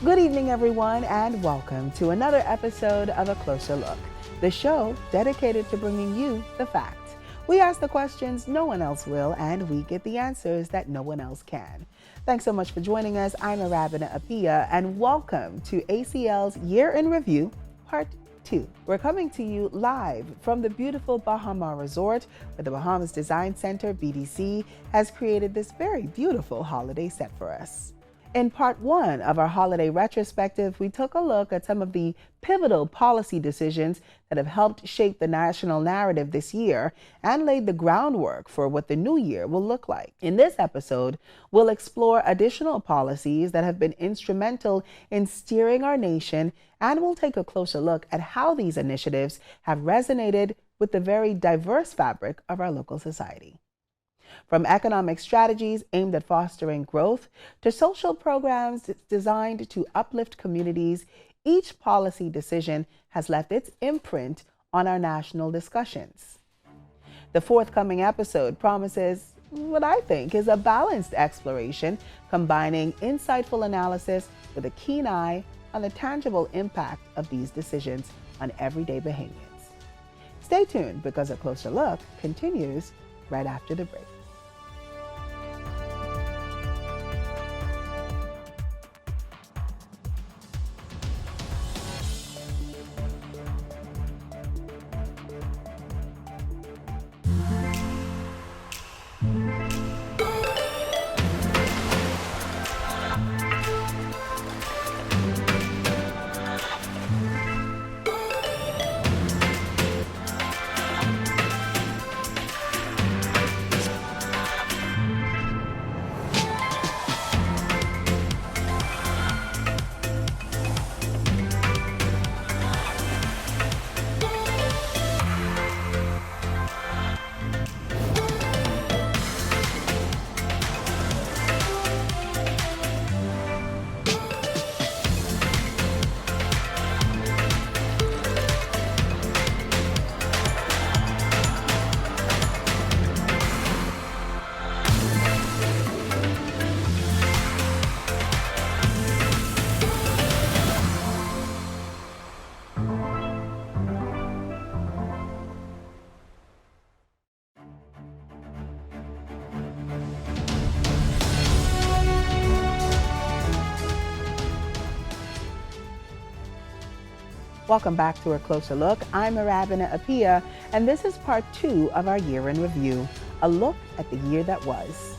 Good evening, everyone, and welcome to another episode of A Closer Look, the show dedicated to bringing you the facts. We ask the questions no one else will, and we get the answers that no one else can. Thanks so much for joining us. I'm Arabina Apia, and welcome to ACL's Year in Review, Part 2. We're coming to you live from the beautiful Bahama Resort, where the Bahamas Design Center, BDC, has created this very beautiful holiday set for us. In part 1 of our holiday retrospective, we took a look at some of the pivotal policy decisions that have helped shape the national narrative this year and laid the groundwork for what the new year will look like. In this episode, we'll explore additional policies that have been instrumental in steering our nation, and we'll take a closer look at how these initiatives have resonated with the very diverse fabric of our local society. From economic strategies aimed at fostering growth to social programs designed to uplift communities, each policy decision has left its imprint on our national discussions. The forthcoming episode promises what I think is a balanced exploration, combining insightful analysis with a keen eye on the tangible impact of these decisions on everyday Bahamians. Stay tuned, because A Closer Look continues right after the break. Welcome back to A Closer Look. I'm Arabina Apia, and this is part 2 of our Year in Review, a look at the year that was.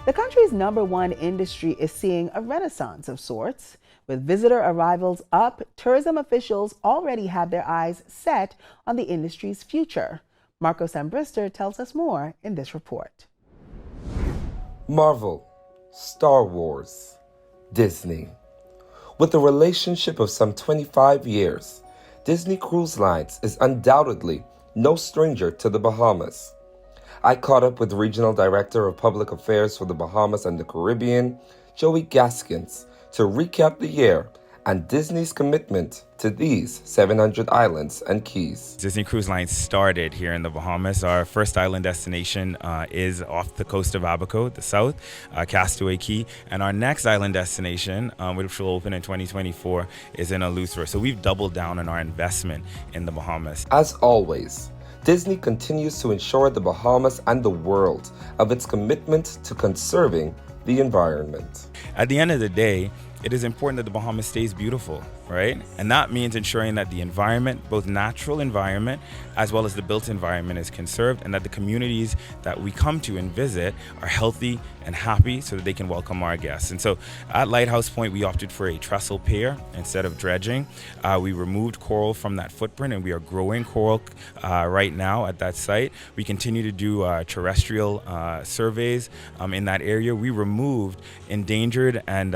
The country's #1 industry is seeing a renaissance of sorts. With visitor arrivals up, tourism officials already have their eyes set on the industry's future. Marco Sambrister tells us more in this report. Marvel, Star Wars, Disney. With a relationship of some 25 years, Disney Cruise Lines is undoubtedly no stranger to the Bahamas. I caught up with Regional Director of Public Affairs for the Bahamas and the Caribbean, Joey Gaskins, to recap the year and Disney's commitment to these 700 islands and keys. Disney Cruise Line started here in the Bahamas. Our first island destination is off the coast of Abaco, the south, Castaway Key. And our next island destination, which will open in 2024, is in Eleuthera. So we've doubled down on our investment in the Bahamas. As always, Disney continues to ensure the Bahamas and the world of its commitment to conserving the environment. At the end of the day, it is important that the Bahamas stays beautiful, right? And that means ensuring that the environment, both natural environment as well as the built environment, is conserved, and that the communities that we come to and visit are healthy and happy so that they can welcome our guests. And so at Lighthouse Point, we opted for a trestle pier instead of dredging. We removed coral from that footprint, and we are growing coral right now at that site. We continue to do terrestrial surveys in that area. We removed endangered and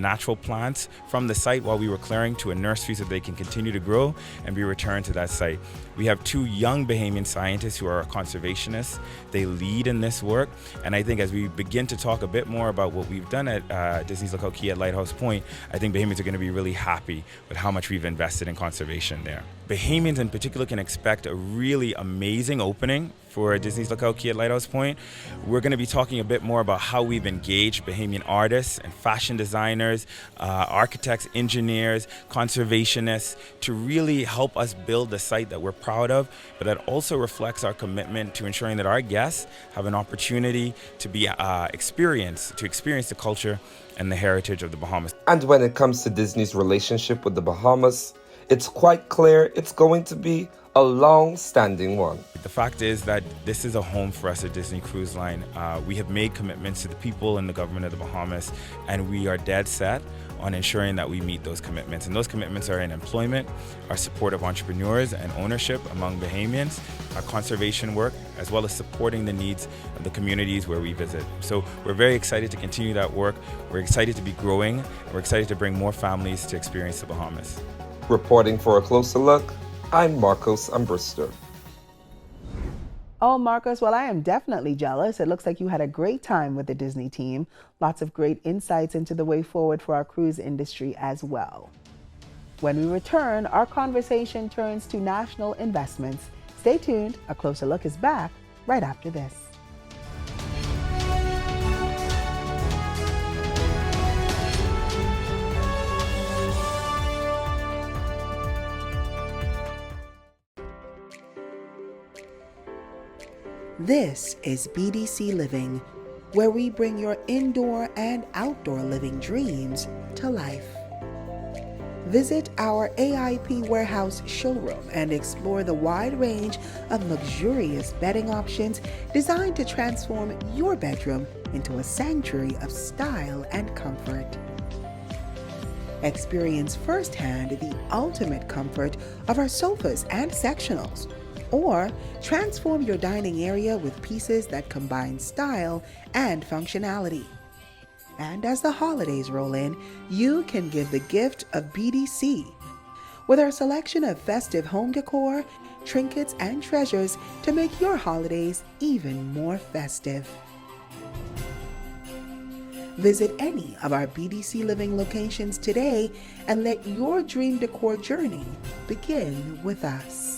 natural plants from the site while we were clearing to a nursery so they can continue to grow and be returned to that site. We have 2 young Bahamian scientists who are conservationists. They lead in this work, and I think as we begin to talk a bit more about what we've done at Disney's Lookout Key at Lighthouse Point, I think Bahamians are going to be really happy with how much we've invested in conservation there. Bahamians in particular can expect a really amazing opening for Disney's Lookout Key at Lighthouse Point. We're going to be talking a bit more about how we've engaged Bahamian artists and fashion designers, architects, engineers, conservationists to really help us build the site that we're proud of, but that also reflects our commitment to ensuring that our guests have an opportunity to be experience the culture and the heritage of the Bahamas. And when it comes to Disney's relationship with the Bahamas, it's quite clear it's going to be a long-standing one. The fact is that this is a home for us at Disney Cruise Line. We have made commitments to the people and the government of the Bahamas, and we are dead set on ensuring that we meet those commitments. And those commitments are in employment, our support of entrepreneurs and ownership among Bahamians, our conservation work, as well as supporting the needs of the communities where we visit. So we're very excited to continue that work. We're excited to be growing, and we're excited to bring more families to experience the Bahamas. Reporting for A Closer Look, I'm Marcos Ambrister. Oh, Marcos, well, I am definitely jealous. It looks like you had a great time with the Disney team. Lots of great insights into the way forward for our cruise industry as well. When we return, our conversation turns to national investments. Stay tuned. A Closer Look is back right after this. This is BDC Living, where we bring your indoor and outdoor living dreams to life. Visit our AIP warehouse showroom and explore the wide range of luxurious bedding options designed to transform your bedroom into a sanctuary of style and comfort. Experience firsthand the ultimate comfort of our sofas and sectionals, or transform your dining area with pieces that combine style and functionality. And as the holidays roll in, you can give the gift of BDC with our selection of festive home decor, trinkets, and treasures to make your holidays even more festive. Visit any of our BDC Living locations today and let your dream decor journey begin with us.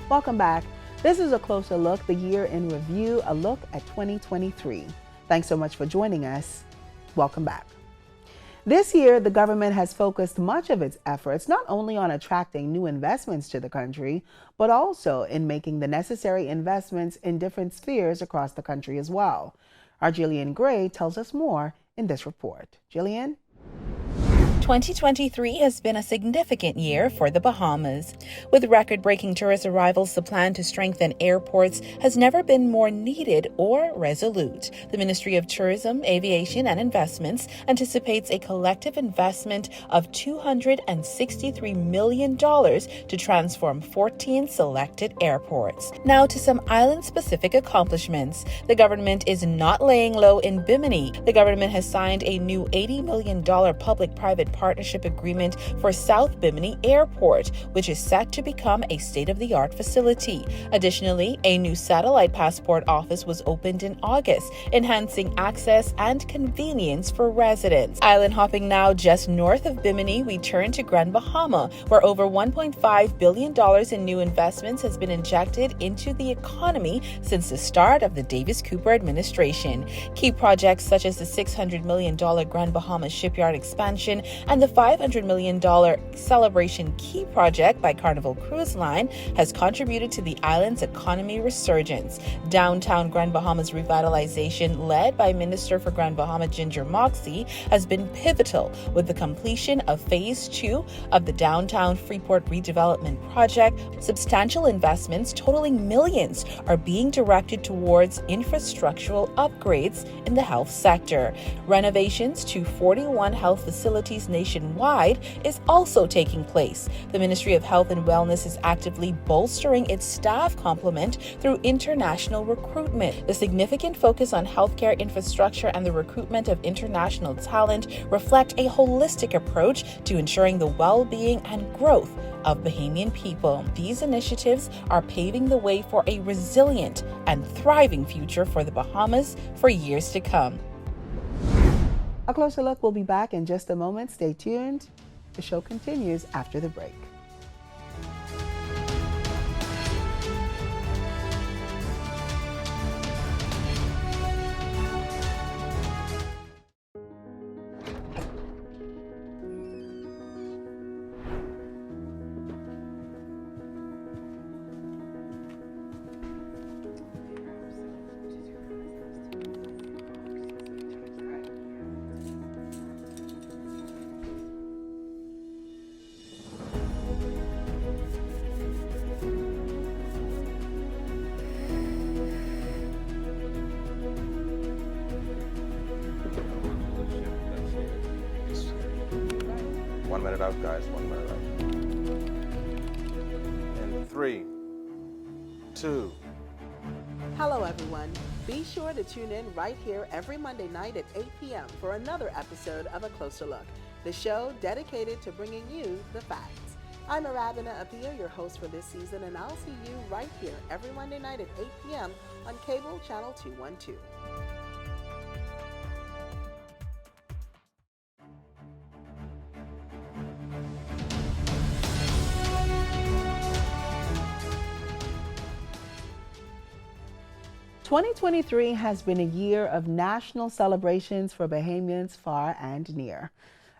Welcome back. This is A Closer Look, the year in review, a look at 2023. Thanks so much for joining us. Welcome back. This year, the government has focused much of its efforts not only on attracting new investments to the country, but also in making the necessary investments in different spheres across the country as well. Our Jillian Gray tells us more in this report. Jillian? 2023 has been a significant year for the Bahamas. With record-breaking tourist arrivals, the plan to strengthen airports has never been more needed or resolute. The Ministry of Tourism, Aviation and Investments anticipates a collective investment of $263 million to transform 14 selected airports. Now to some island-specific accomplishments. The government is not laying low in Bimini. The government has signed a new $80 million public-private partnership agreement for South Bimini Airport, which is set to become a state-of-the-art facility. Additionally, a new satellite passport office was opened in August, enhancing access and convenience for residents. Island hopping now just north of Bimini, we turn to Grand Bahama, where over $1.5 billion in new investments has been injected into the economy since the start of the Davis Cooper administration. Key projects such as the $600 million Grand Bahama shipyard expansion and the $500 million Celebration Key project by Carnival Cruise Line has contributed to the island's economy resurgence. Downtown Grand Bahama's revitalization, led by Minister for Grand Bahama Ginger Moxie, has been pivotal with the completion of Phase 2 of the Downtown Freeport Redevelopment Project. Substantial investments totaling millions are being directed towards infrastructural upgrades in the health sector. Renovations to 41 health facilities nationwide is also taking place. The Ministry of Health and Wellness is actively bolstering its staff complement through international recruitment. The significant focus on healthcare infrastructure and the recruitment of international talent reflect a holistic approach to ensuring the well-being and growth of Bahamian people. These initiatives are paving the way for a resilient and thriving future for the Bahamas for years to come. A Closer Look will be back in just a moment. Stay tuned. The show continues after the break. One minute out, guys. 1 minute out. In 3, 2. Hello, everyone. Be sure to tune in right here every Monday night at 8 p.m. for another episode of A Closer Look, the show dedicated to bringing you the facts. I'm Hanna Apia, your host for this season, and I'll see you right here every Monday night at 8 p.m. on cable channel 212. "2023 has been a year of national celebrations for Bahamians far and near."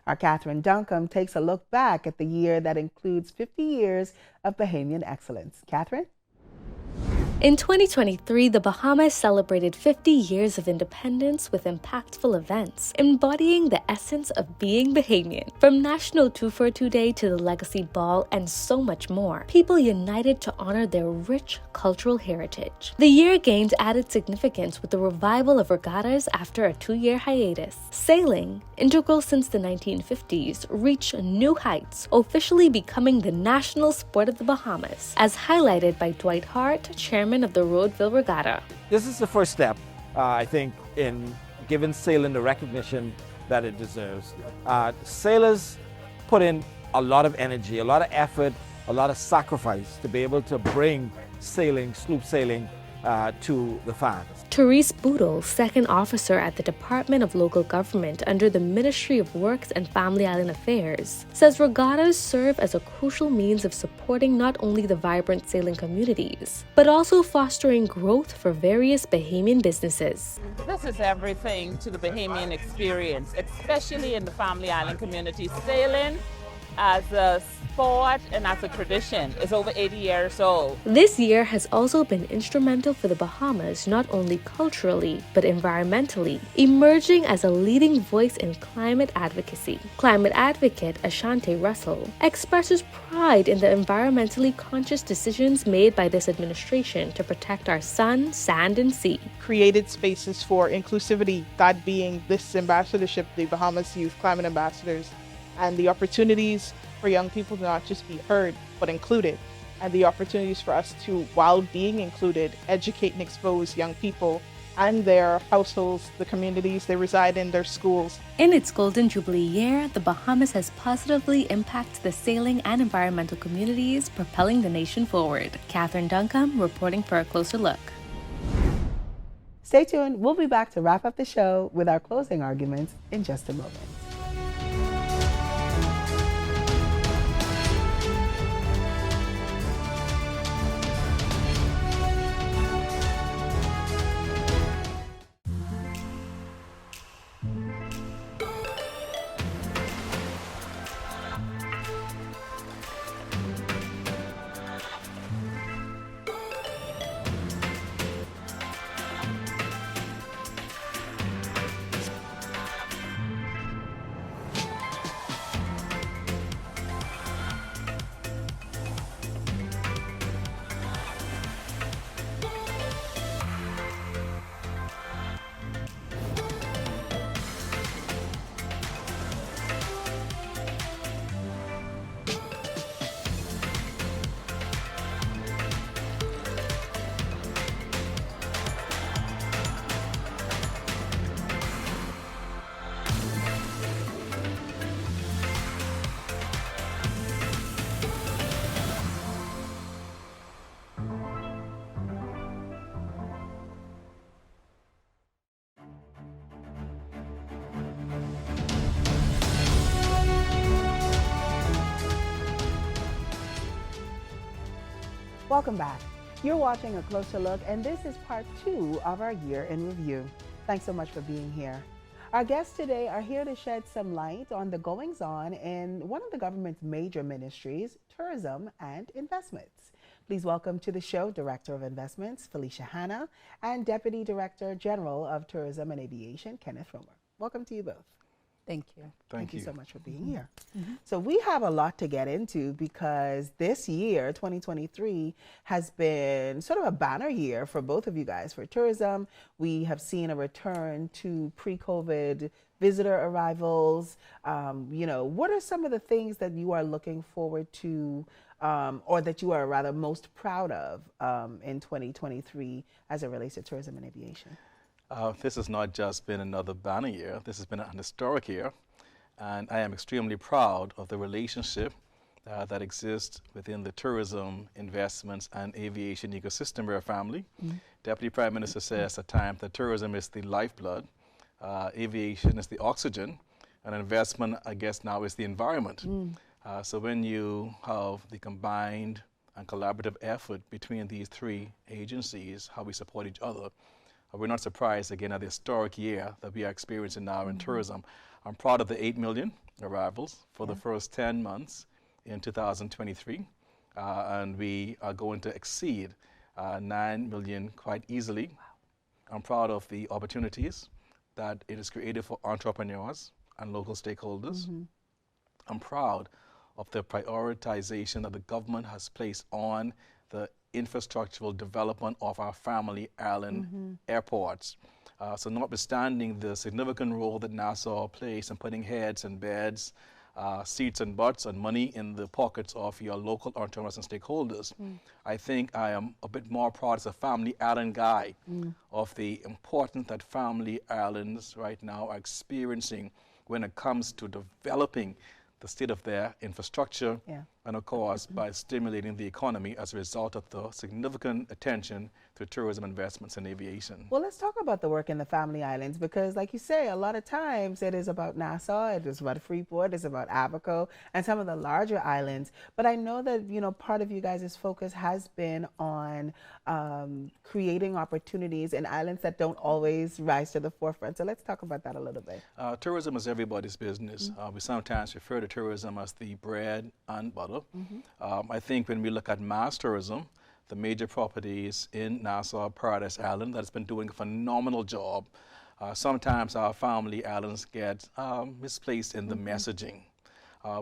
Our Catherine Duncombe takes a look back at the year that includes 50 years of Bahamian excellence. Catherine? In 2023, the Bahamas celebrated 50 years of independence with impactful events, embodying the essence of being Bahamian. From National 242 Day to the Legacy Ball and so much more, people united to honor their rich cultural heritage. The year gained added significance with the revival of regattas after a 2-year hiatus. Sailing, integral since the 1950s, reached new heights, officially becoming the national sport of the Bahamas, as highlighted by Dwight Hart, chairman of the Roadville Regatta. This is the first step, I think, in giving sailing the recognition that it deserves. Sailors put in a lot of energy, a lot of effort, a lot of sacrifice to be able to bring sailing, sloop sailing, to the fans. Therese Boodle, second officer at the Department of Local Government under the Ministry of Works and Family Island Affairs, says regattas serve as a crucial means of supporting not only the vibrant sailing communities, but also fostering growth for various Bahamian businesses. This is everything to the Bahamian experience, especially in the Family Island community. Sailing as a sport and as a tradition is over 80 years old. This year has also been instrumental for the Bahamas, not only culturally, but environmentally, emerging as a leading voice in climate advocacy. Climate advocate Ashante Russell expresses pride in the environmentally conscious decisions made by this administration to protect our sun, sand, and sea. Created spaces for inclusivity, that being this ambassadorship, the Bahamas Youth Climate Ambassadors, and the opportunities for young people to not just be heard, but included, and the opportunities for us to, while being included, educate and expose young people and their households, the communities they reside in, their schools. In its Golden Jubilee year, the Bahamas has positively impacted the sailing and environmental communities, propelling the nation forward. Catherine Duncombe reporting for A Closer Look. Stay tuned. We'll be back to wrap up the show with our closing arguments in just a moment. Welcome back. You're watching A Closer Look, and this is part 2 of our year in review. Thanks so much for being here. Our guests today are here to shed some light on the goings-on in one of the government's major ministries, tourism and investments. Please welcome to the show Director of Investments, Phylicia Hanna, and Deputy Director General of Tourism and Aviation, Kenneth. Welcome to you both. Thank you. Thank you so much for being here. So we have a lot to get into because this year, 2023, has been sort of a banner year for both of you guys. For tourism, we have seen a return to pre-COVID visitor arrivals. What are some of the things that you are looking forward to or that you are rather most proud of in 2023 as it relates to tourism and aviation? This has not just been another banner year, this has been an historic year, and I am extremely proud of the relationship that exists within the tourism, investments, and aviation ecosystem. We're a family. Deputy Prime Minister says at times that tourism is the lifeblood, aviation is the oxygen, and investment, I guess, now is the environment. So when you have the combined and collaborative effort between these three agencies, how we support each other, we're not surprised, again, at the historic year that we are experiencing now in tourism. I'm proud of the 8 million arrivals for the first 10 months in 2023, and we are going to exceed 9 million quite easily. I'm proud of the opportunities that it has created for entrepreneurs and local stakeholders. I'm proud of the prioritization that the government has placed on the infrastructural development of our family island airports. So notwithstanding the significant role that Nassau plays in putting heads and beds, seats and butts and money in the pockets of your local entrepreneurs and stakeholders, I think I am a bit more proud as a family island guy of the importance that family islands right now are experiencing when it comes to developing the state of their infrastructure, and of course by stimulating the economy as a result of the significant attention to tourism investments and aviation. Well, let's talk about the work in the Family Islands because, like you say, a lot of times it is about Nassau, it is about Freeport, it's about Abaco, and some of the larger islands. But I know that, part of you guys' focus has been on creating opportunities in islands that don't always rise to the forefront. So let's talk about that a little bit. Tourism is everybody's business. We sometimes refer to tourism as the bread and butter. I think when we look at mass tourism, the major properties in Nassau, Paradise Island, that's been doing a phenomenal job. Sometimes our family islands get misplaced in the messaging.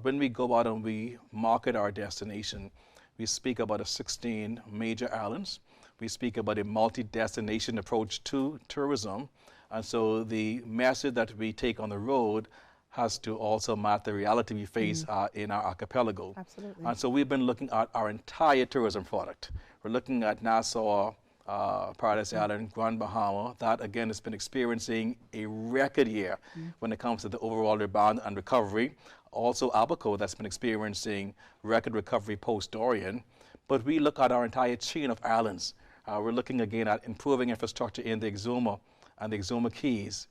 When we go out and we market our destination, we speak about 16 major islands. We speak about a multi-destination approach to tourism. And so the message that we take on the road has to also match the reality we face in our archipelago. Absolutely. And so we've been looking at our entire tourism product. We're looking at Nassau, Paradise Island, Grand Bahama. That again has been experiencing a record year when it comes to the overall rebound and recovery. Also Abaco, that's been experiencing record recovery post-Dorian. But we look at our entire chain of islands. We're looking again at improving infrastructure in the Exuma and the Exuma Keys.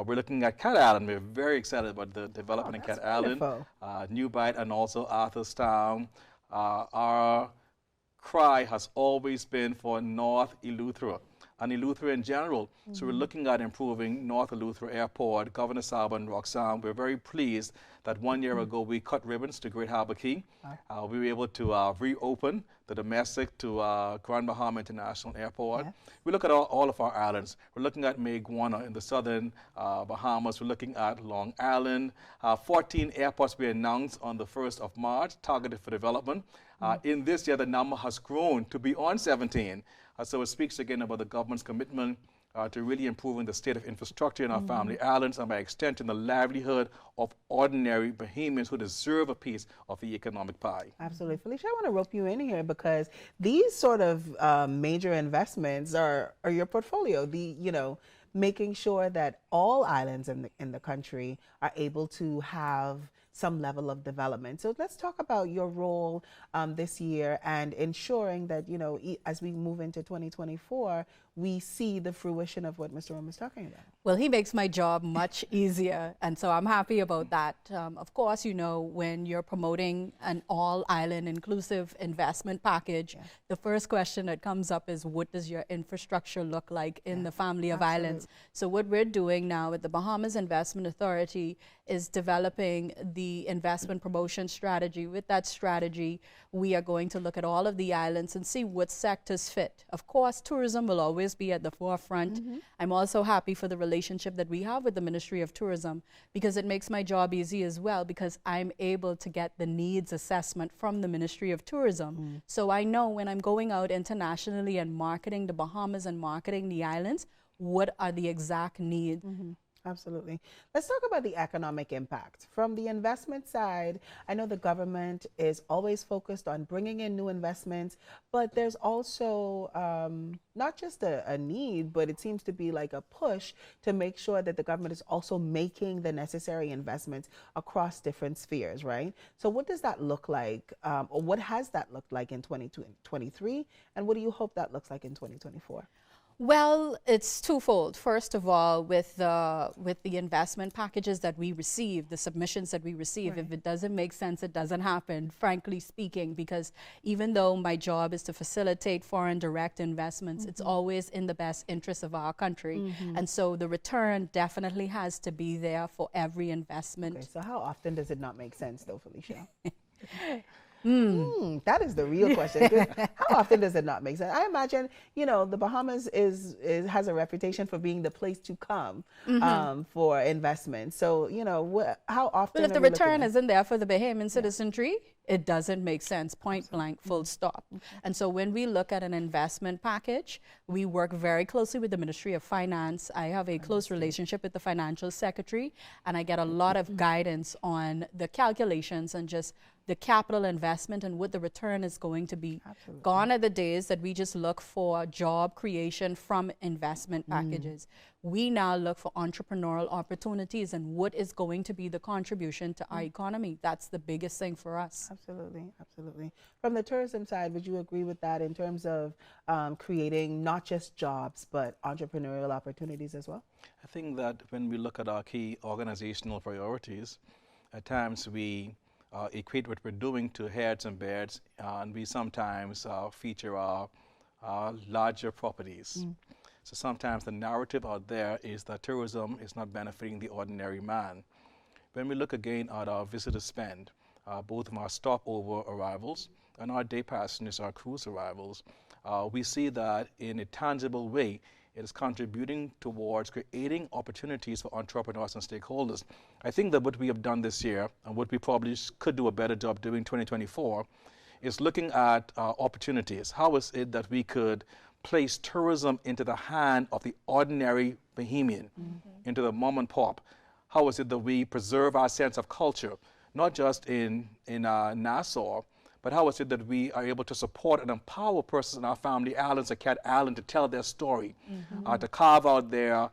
We're looking at Cat Island. We're very excited about the development in Cat Island, New Bight, and also Arthurstown. Our cry has always been for North Eleuthera and Eleuthera in general. So we're looking at improving North Eleuthera Airport, Governor Saba and Roxanne. We're very pleased that 1 year ago we cut ribbons to Great Harbour Key. We were able to reopen the domestic to Grand Bahama International Airport. We look at all of our islands. We're looking at Maguana in the southern Bahamas. We're looking at Long Island. 14 airports we announced on the 1st of March, targeted for development. In this year, the number has grown to beyond 17. So it speaks again about the government's commitment to really improving the state of infrastructure in our family islands and by extension the livelihood of ordinary Bahamians who deserve a piece of the economic pie. Absolutely. Phylicia, I want to rope you in here because these sort of major investments are your portfolio. Making sure that all islands in the country are able to have some level of development. So let's talk about your role this year and ensuring that, you know, as we move into 2024, we see the fruition of what Mr. Rome is talking about. Well, he makes my job much easier, and so I'm happy about that. Of course, you know, when you're promoting an all-island inclusive investment package, the first question that comes up is, what does your infrastructure look like in the family of islands? So what we're doing now with the Bahamas Investment Authority is developing the investment promotion strategy. With that strategy, we are going to look at all of the islands and see what sectors fit. Of course, tourism will always be at the forefront. I'm also happy for the relationship that we have with the Ministry of Tourism, because it makes my job easy as well, because I'm able to get the needs assessment from the Ministry of Tourism. So I know when I'm going out internationally and marketing the Bahamas and marketing the islands, what are the exact needs. Absolutely. Let's talk about the economic impact. From the investment side, I know the government is always focused on bringing in new investments, but there's also not just a need, but it seems to be like a push to make sure that the government is also making the necessary investments across different spheres, right? So what does that look like, or what has that looked like in 2023, and what do you hope that looks like in 2024? Well, it's twofold. First of all, with the investment packages that we receive, the submissions that we receive, if it doesn't make sense, it doesn't happen, frankly speaking, because even though my job is to facilitate foreign direct investments, it's always in the best interest of our country. And so the return definitely has to be there for every investment. Okay, so how often does it not make sense, though, Phylicia? That is the real question. How often does it not make sense? I imagine, you know, the Bahamas has a reputation for being the place to come for investment. So, you know, how often? Well, if the return isn't there for the Bahamian citizenry, it doesn't make sense, point blank, full stop. And so when we look at an investment package, we work very closely with the Ministry of Finance. I have a close relationship with the Financial Secretary, and I get a lot of guidance on the calculations and just the capital investment and what the return is going to be. Gone are the days that we just look for job creation from investment packages. We now look for entrepreneurial opportunities and what is going to be the contribution to our economy. That's the biggest thing for us. Absolutely, absolutely. From the tourism side, would you agree with that in terms of creating not just jobs, but entrepreneurial opportunities as well? I think that when we look at our key organizational priorities, at times we equate what we're doing to heads and beds, and we sometimes feature our larger properties. So sometimes the narrative out there is that tourism is not benefiting the ordinary man. When we look again at our visitor spend, both from our stopover arrivals and our day passengers, our cruise arrivals, we see that in a tangible way, it is contributing towards creating opportunities for entrepreneurs and stakeholders. I think that what we have done this year, and what we probably could do a better job doing 2024, is looking at opportunities. How is it that we could place tourism into the hand of the ordinary Bahamian, into the mom and pop? How is it that we preserve our sense of culture, not just in Nassau, but how is it that we are able to support and empower persons in our family islands, like Cat Island, to tell their story, to carve out their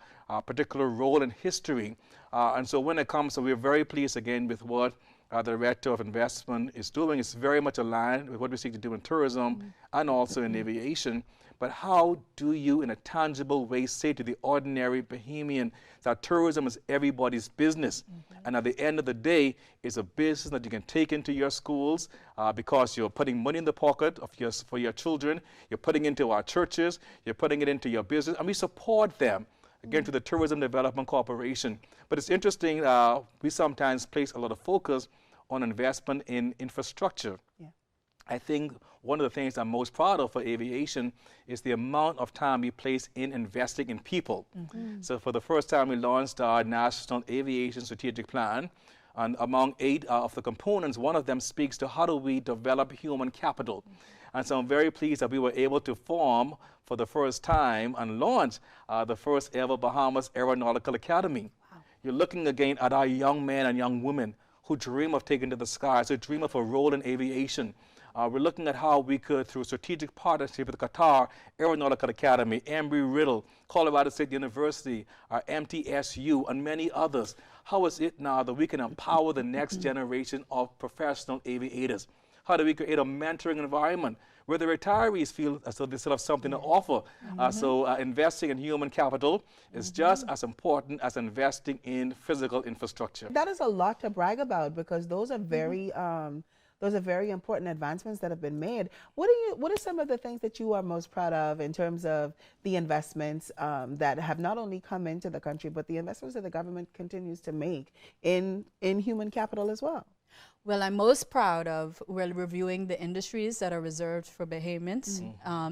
particular role in history. And so when it comes, so we're very pleased again with what the Director of Investment is doing. It's very much aligned with what we seek to do in tourism and also in aviation. But how do you, in a tangible way, say to the ordinary Bahamian that tourism is everybody's business? And at the end of the day, it's a business that you can take into your schools because you're putting money in the pocket for your children. You're putting into our churches. You're putting it into your business. And we support them, again, to the Tourism Development Corporation. But it's interesting, we sometimes place a lot of focus on investment in infrastructure. I think one of the things I'm most proud of for aviation is the amount of time we place in investing in people. So for the first time, we launched our National Aviation Strategic Plan. And among 8 of the components, one of them speaks to how do we develop human capital. And so I'm very pleased that we were able to form for the first time and launch the first ever Bahamas Aeronautical Academy. You're looking again at our young men and young women who dream of taking to the skies, who dream of a role in aviation. We're looking at how we could, through strategic partnership with Qatar Aeronautical Academy, Embry-Riddle, Colorado State University, MTSU, and many others, how is it now that we can empower the next generation of professional aviators? How do we create a mentoring environment where the retirees feel as though they still have something to offer? So investing in human capital is just as important as investing in physical infrastructure. That is a lot to brag about, because those are very important advancements that have been made. What are some of the things that you are most proud of in terms of the investments that have not only come into the country, but the investments that the government continues to make in human capital as well? Well, I'm most proud of, we're reviewing the industries that are reserved for Bahamians.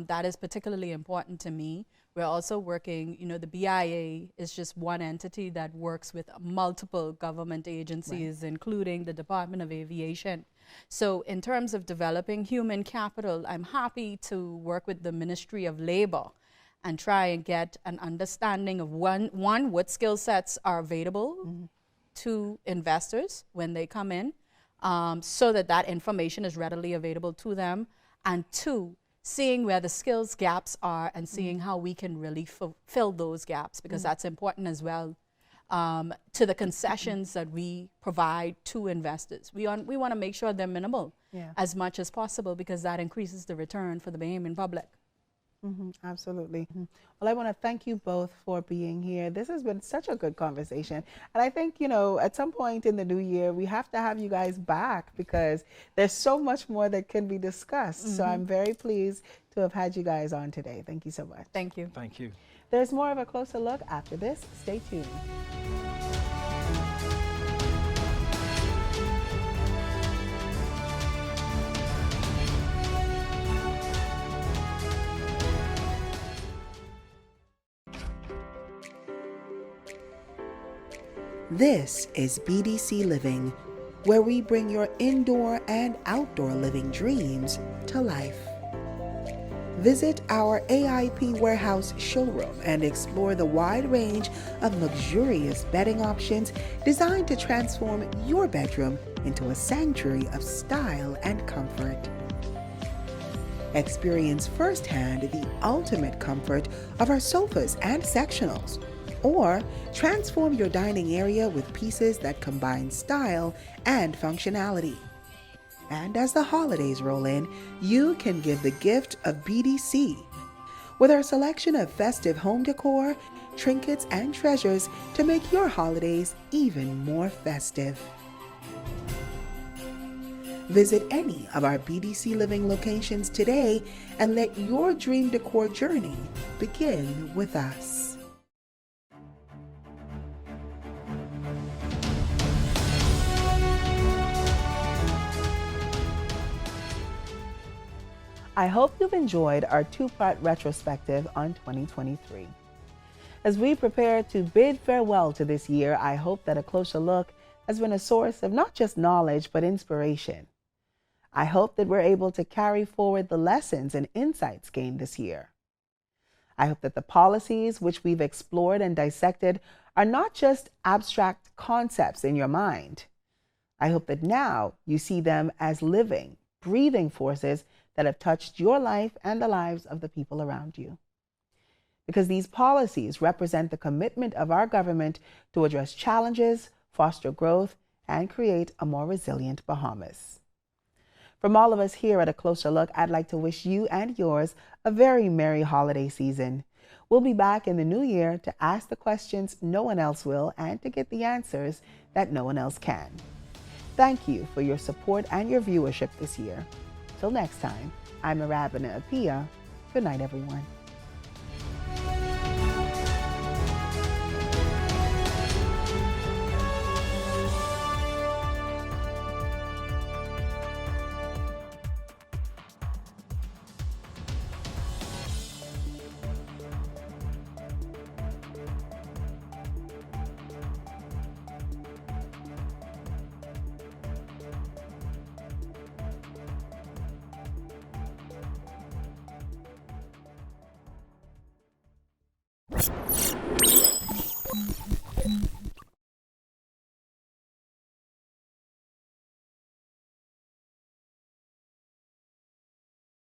That is particularly important to me. We're also working, the BIA is just one entity that works with multiple government agencies, including the Department of Aviation. So in terms of developing human capital, I'm happy to work with the Ministry of Labor and try and get an understanding of one, what skill sets are available to investors when they come in, so that information is readily available to them, and two, seeing where the skills gaps are and seeing how we can really fill those gaps, because that's important as well, to the concessions that we provide to investors. We want to make sure they're minimal as much as possible, because that increases the return for the Bahamian public. Absolutely. Well, I want to thank you both for being here. This has been such a good conversation. And I think, at some point in the new year, we have to have you guys back, because there's so much more that can be discussed. So I'm very pleased to have had you guys on today. Thank you so much. Thank you. Thank you. There's more of a closer look after this. Stay tuned. This is BDC Living, where we bring your indoor and outdoor living dreams to life. Visit our AIP warehouse showroom and explore the wide range of luxurious bedding options designed to transform your bedroom into a sanctuary of style and comfort. Experience firsthand the ultimate comfort of our sofas and sectionals, or transform your dining area with pieces that combine style and functionality. And as the holidays roll in, you can give the gift of BDC with our selection of festive home decor, trinkets, and treasures to make your holidays even more festive. Visit any of our BDC Living locations today and let your dream decor journey begin with us. I hope you've enjoyed our two-part retrospective on 2023. As we prepare to bid farewell to this year, I hope that a closer look has been a source of not just knowledge, but inspiration. I hope that we're able to carry forward the lessons and insights gained this year. I hope that the policies which we've explored and dissected are not just abstract concepts in your mind. I hope that now you see them as living, breathing forces that have touched your life and the lives of the people around you. Because these policies represent the commitment of our government to address challenges, foster growth, and create a more resilient Bahamas. From all of us here at A Closer Look, I'd like to wish you and yours a very merry holiday season. We'll be back in the new year to ask the questions no one else will and to get the answers that no one else can. Thank you for your support and your viewership this year. Till next time, I'm Arabina Apia. Good night, everyone.